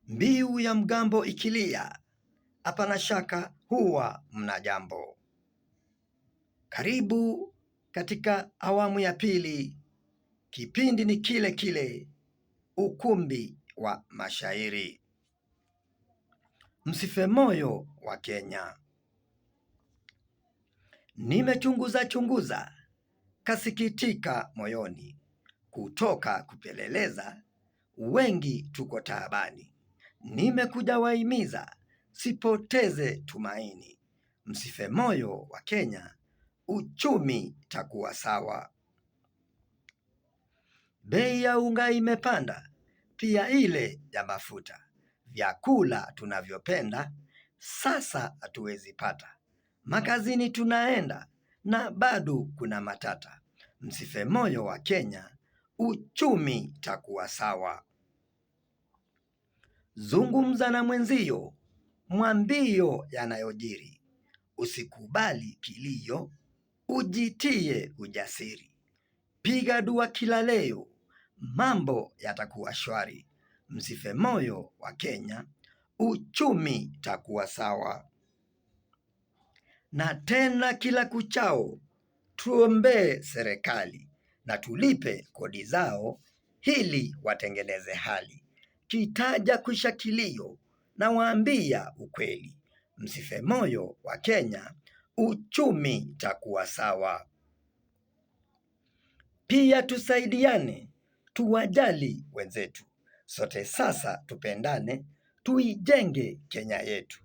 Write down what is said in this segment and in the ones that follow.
Mbiu ya mgambo ikilia, hapana shaka huwa mna jambo. Karibu katika awamu ya pili. Kipindi ni kile kile, ukumbi wa mashairi. Msife moyo wa Kenya. Nimechunguza chunguza, kasikitika moyoni, kutoka kupeleleza, wengi tuko taabani. Nimekuja wahimiza, sipoteze tumaini. Msife moyo wa Kenya, uchumi takuwa sawa. Bei ya unga imepanda, pia ile ya mafuta. Vyakula tunavyopenda, sasa hatuwezi pata. Makazini tunaenda, na bado kuna matata. Msife moyo wa Kenya, uchumi takuwa sawa. Zungumza na mwenzio, mwambio yanayojiri. Usikubali kilio, ujitie ujasiri. Piga dua kila leo, mambo yatakuwa shwari. Msife moyo wa Kenya, uchumi takuwa sawa. Na tena kila kuchao, tuombee serikali na tulipe kodi zao, ili watengeneze hali. Kitaja kwisha kilio, na waambia ukweli. Msife moyo wa Kenya, uchumi takuwa sawa. Pia tusaidiane, tuwajali wenzetu. Sote sasa tupendane, tuijenge Kenya yetu.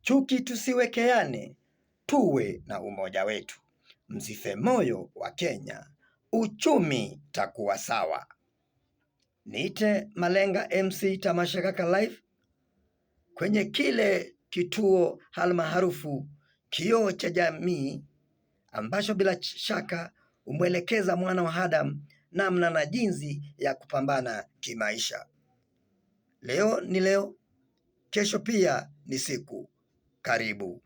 Chuki tusiwekeane, tuwe na umoja wetu. Msife moyo wa Kenya, uchumi takuwa sawa. Niite Malenga MC Tamasha Kaka Live, kwenye kile kituo halmaarufu Kioo cha Jamii, ambacho bila shaka umwelekeza mwana wa Adam namna na jinsi ya kupambana kimaisha. Leo ni leo, kesho pia ni siku. Karibu.